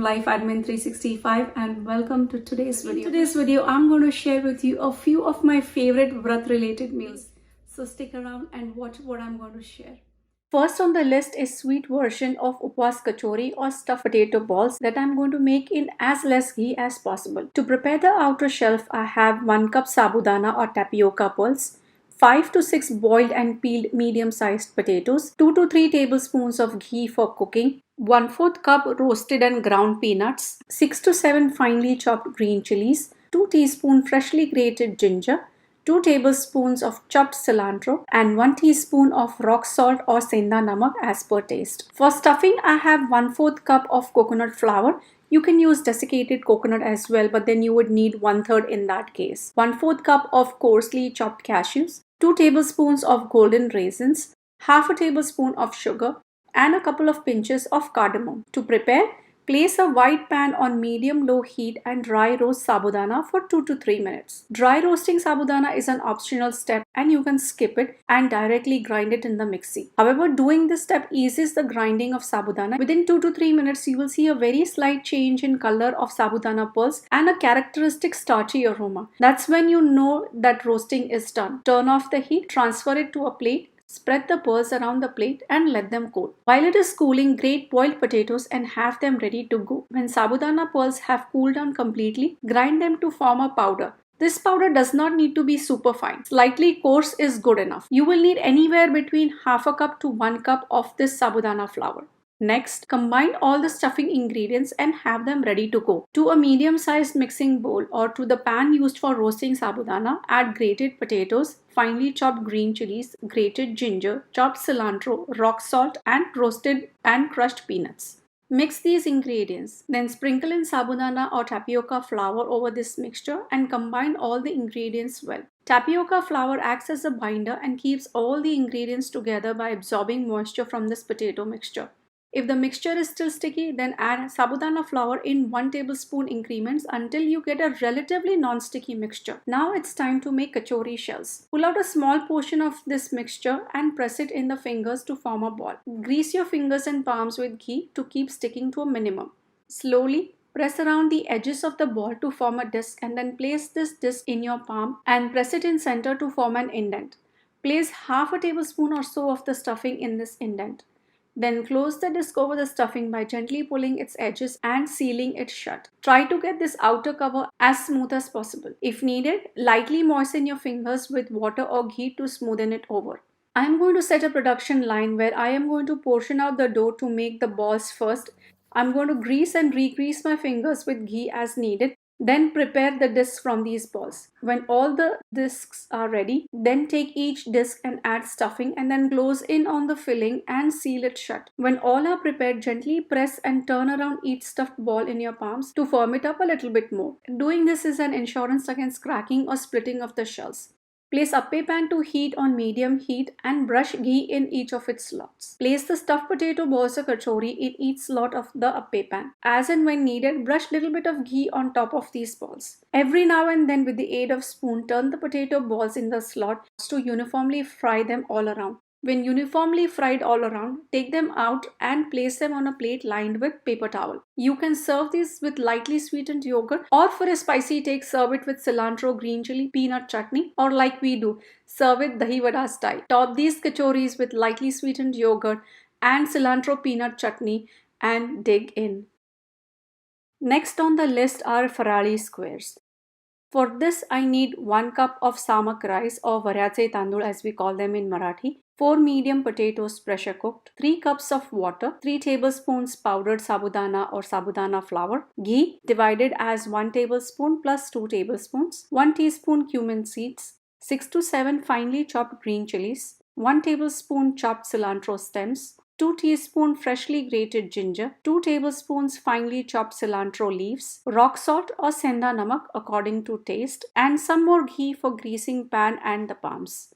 Life Admin 365 and welcome to today's video. In today's video, I'm going to share with you a few of my favorite Vrat related meals. So stick around and watch what I'm going to share. First on the list is sweet version of Upvas Kachori or stuffed potato balls that I'm going to make in as less ghee as possible. To prepare the outer shelf, I have 1 cup sabudana or tapioca pearls, 5 to 6 boiled and peeled medium-sized potatoes, 2 to 3 tablespoons of ghee for cooking, 1/4 cup roasted and ground peanuts, 6 to 7 finely chopped green chilies, 2 teaspoons freshly grated ginger, 2 tablespoons of chopped cilantro, and 1 teaspoon of rock salt or senda namak as per taste. For stuffing, I have 1/4 cup of coconut flour. You can use desiccated coconut as well, but then you would need 1/3 in that case. 1/4 cup of coarsely chopped cashews, 2 tablespoons of golden raisins, half a tablespoon of sugar, and a couple of pinches of cardamom. To prepare, place a wide pan on medium-low heat and dry roast sabudana for 2 to 3 minutes. Dry roasting sabudana is an optional step and you can skip it and directly grind it in the mixie. However, doing this step eases the grinding of sabudana. Within 2 to 3 minutes, you will see a very slight change in color of sabudana pearls and a characteristic starchy aroma. That's when you know that roasting is done. Turn off the heat, transfer it to a plate. Spread the pearls around the plate and let them cool. While it is cooling, grate boiled potatoes and have them ready to go. When sabudana pearls have cooled down completely, grind them to form a powder. This powder does not need to be super fine. Slightly coarse is good enough. You will need anywhere between half a cup to 1 cup of this sabudana flour. Next, combine all the stuffing ingredients and have them ready to go. To a medium-sized mixing bowl or to the pan used for roasting sabudana, add grated potatoes, finely chopped green chilies, grated ginger, chopped cilantro, rock salt, and roasted and crushed peanuts. Mix these ingredients, then sprinkle in sabudana or tapioca flour over this mixture and combine all the ingredients well. Tapioca flour acts as a binder and keeps all the ingredients together by absorbing moisture from this potato mixture. If the mixture is still sticky, then add sabudana flour in 1 tablespoon increments until you get a relatively non-sticky mixture. Now it's time to make kachori shells. Pull out a small portion of this mixture and press it in the fingers to form a ball. Grease your fingers and palms with ghee to keep sticking to a minimum. Slowly press around the edges of the ball to form a disc and then place this disc in your palm and press it in center to form an indent. Place half a tablespoon or so of the stuffing in this indent. Then close the disc over the stuffing by gently pulling its edges and sealing it shut. Try to get this outer cover as smooth as possible. If needed, lightly moisten your fingers with water or ghee to smoothen it over. I am going to set a production line where I am going to portion out the dough to make the balls first. I'm going to grease and re-grease my fingers with ghee as needed. Then prepare the discs from these balls. When all the discs are ready, then take each disc and add stuffing and then close in on the filling and seal it shut. When all are prepared, gently press and turn around each stuffed ball in your palms to firm it up a little bit more. Doing this is an insurance against cracking or splitting of the shells. Place Appe pan to heat on medium heat and brush ghee in each of its slots. Place the stuffed potato balls of kachori in each slot of the Appe pan. As and when needed, brush little bit of ghee on top of these balls. Every now and then with the aid of spoon, turn the potato balls in the slot to uniformly fry them all around. When uniformly fried all around, take them out and place them on a plate lined with paper towel. You can serve these with lightly sweetened yogurt, or for a spicy take, serve it with cilantro, green chili, peanut chutney, or like we do, serve it dahi vada style. Top these kachoris with lightly sweetened yogurt and cilantro peanut chutney and dig in. Next on the list are Farali Squares. For this, I need 1 cup of samak rice or varyache tandul as we call them in Marathi, 4 medium potatoes pressure cooked, 3 cups of water, 3 tablespoons powdered sabudana or sabudana flour, ghee divided as 1 tablespoon plus 2 tablespoons, 1 teaspoon cumin seeds, 6 to 7 finely chopped green chilies, 1 tablespoon chopped cilantro stems, 2 teaspoons freshly grated ginger, 2 tablespoons finely chopped cilantro leaves, rock salt or senda namak according to taste, and some more ghee for greasing pan and the palms.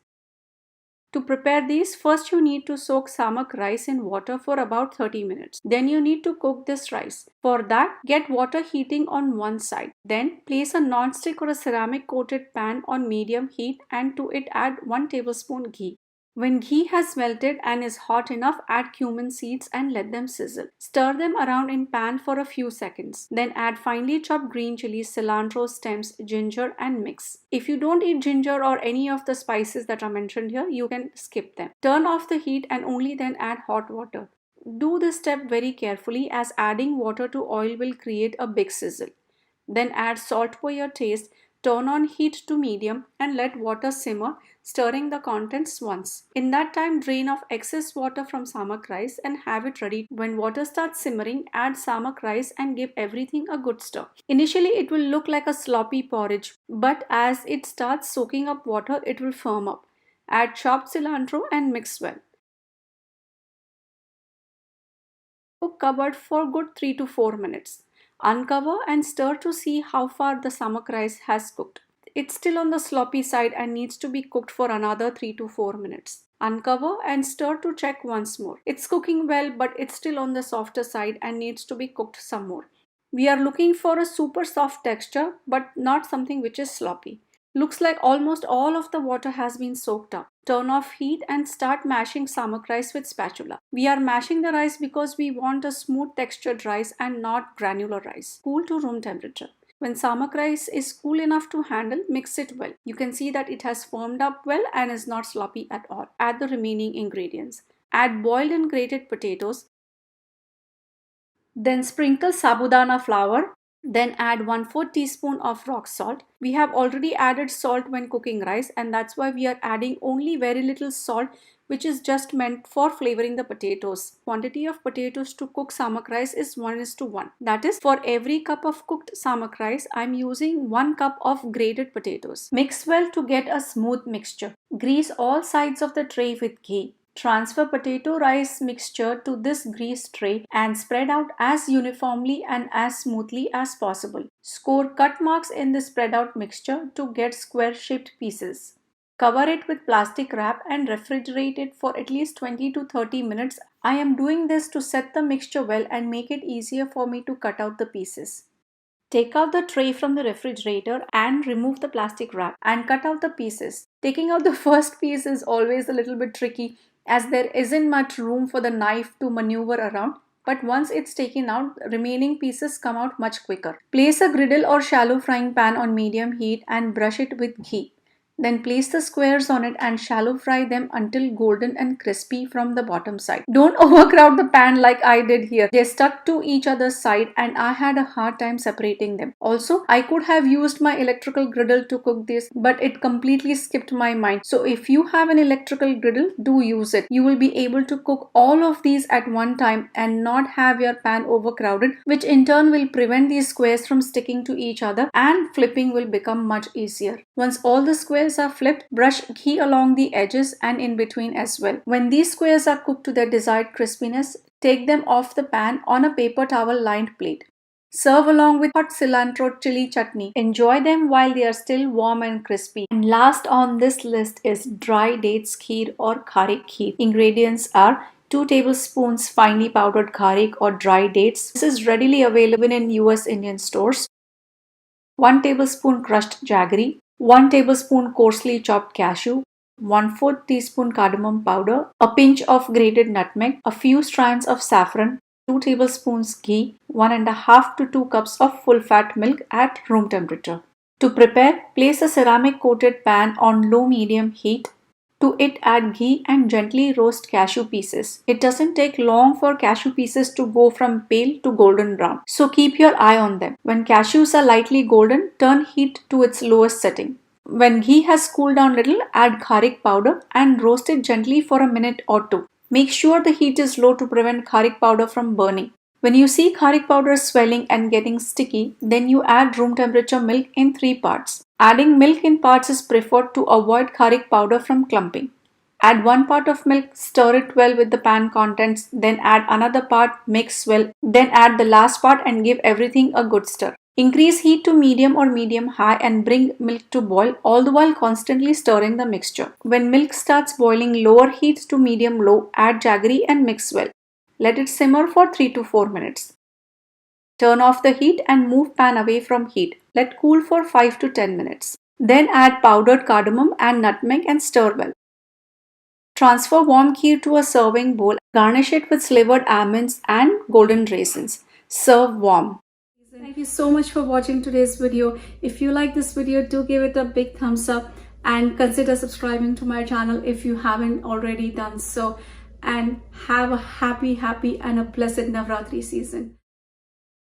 To prepare these, first you need to soak samak rice in water for about 30 minutes. Then you need to cook this rice. For that, get water heating on one side. Then place a non-stick or a ceramic coated pan on medium heat and to it add 1 tablespoon ghee. When ghee has melted and is hot enough, add cumin seeds and let them sizzle. Stir them around in pan for a few seconds. Then add finely chopped green chilies, cilantro stems, ginger and mix. If you don't eat ginger or any of the spices that are mentioned here, you can skip them. Turn off the heat and only then add hot water. Do this step very carefully as adding water to oil will create a big sizzle. Then add salt for your taste, turn on heat to medium and let water simmer, stirring the contents once. In that time, drain off excess water from samak rice and have it ready. When water starts simmering, add samak rice and give everything a good stir. Initially, it will look like a sloppy porridge, but as it starts soaking up water, it will firm up. Add chopped cilantro and mix well. Cook covered for good 3 to 4 minutes. Uncover and stir to see how far the samak rice has cooked. It's still on the sloppy side and needs to be cooked for another 3 to 4 minutes. Uncover and stir to check once more. It's cooking well, but it's still on the softer side and needs to be cooked some more. We are looking for a super soft texture, but not something which is sloppy. Looks like almost all of the water has been soaked up. Turn off heat and start mashing samak rice with spatula. We are mashing the rice because we want a smooth textured rice and not granular rice. Cool to room temperature. When samak rice is cool enough to handle, mix it well. You can see that it has firmed up well and is not sloppy at all. Add the remaining ingredients. Add boiled and grated potatoes. Then sprinkle sabudana flour. Then add 1/4 teaspoon of rock salt. We have already added salt when cooking rice and that's why we are adding only very little salt, which is just meant for flavoring the potatoes. Quantity of potatoes to cook samak rice is 1:1. That is, for every cup of cooked samak rice, I am using 1 cup of grated potatoes. Mix well to get a smooth mixture. Grease all sides of the tray with ghee. Transfer potato rice mixture to this greased tray and spread out as uniformly and as smoothly as possible. Score cut marks in the spread out mixture to get square shaped pieces. Cover it with plastic wrap and refrigerate it for at least 20 to 30 minutes. I am doing this to set the mixture well and make it easier for me to cut out the pieces. Take out the tray from the refrigerator and remove the plastic wrap and cut out the pieces. Taking out the first piece is always a little bit tricky as there isn't much room for the knife to maneuver around. But once it's taken out, remaining pieces come out much quicker. Place a griddle or shallow frying pan on medium heat and brush it with ghee. Then place the squares on it and shallow fry them until golden and crispy from the bottom side. Don't overcrowd the pan like I did here. They stuck to each other's side and I had a hard time separating them. Also, I could have used my electrical griddle to cook this, but it completely skipped my mind. So if you have an electrical griddle, do use it. You will be able to cook all of these at one time and not have your pan overcrowded, which in turn will prevent these squares from sticking to each other and flipping will become much easier. Once all the squares are flipped, brush ghee along the edges and in between as well. When these squares are cooked to their desired crispiness, take them off the pan on a paper towel lined plate. Serve along with hot cilantro chili chutney. Enjoy them while they are still warm and crispy. And last on this list is dry dates kheer or kharik kheer. Ingredients are 2 tablespoons finely powdered kharik or dry dates. This is readily available in US Indian stores. 1 tablespoon crushed jaggery. 1 tablespoon coarsely chopped cashew, 1/4 teaspoon cardamom powder, a pinch of grated nutmeg, a few strands of saffron, 2 tablespoons ghee, 1.5 to 2 cups of full-fat milk at room temperature. To prepare, place a ceramic coated pan on low-medium heat. To it, add ghee and gently roast cashew pieces. It doesn't take long for cashew pieces to go from pale to golden brown, so keep your eye on them. When cashews are lightly golden, turn heat to its lowest setting. When ghee has cooled down a little, add kharik powder and roast it gently for a minute or two. Make sure the heat is low to prevent kharik powder from burning. When you see kharik powder swelling and getting sticky, then you add room temperature milk in 3 parts. Adding milk in parts is preferred to avoid kharik powder from clumping. Add 1 part of milk, stir it well with the pan contents, then add another part, mix well, then add the last part and give everything a good stir. Increase heat to medium or medium-high and bring milk to boil, all the while constantly stirring the mixture. When milk starts boiling, lower heat to medium-low, add jaggery and mix well. Let it simmer for 3 to 4 minutes. Turn off the heat and move pan away from heat. Let cool for 5 to 10 minutes. Then add powdered cardamom and nutmeg and stir well. Transfer warm kheer to a serving bowl. Garnish it with slivered almonds and golden raisins. Serve warm. Thank you so much for watching today's video. If you like this video, do give it a big thumbs up and consider subscribing to my channel if you haven't already done so. And have a happy and a blessed Navratri season.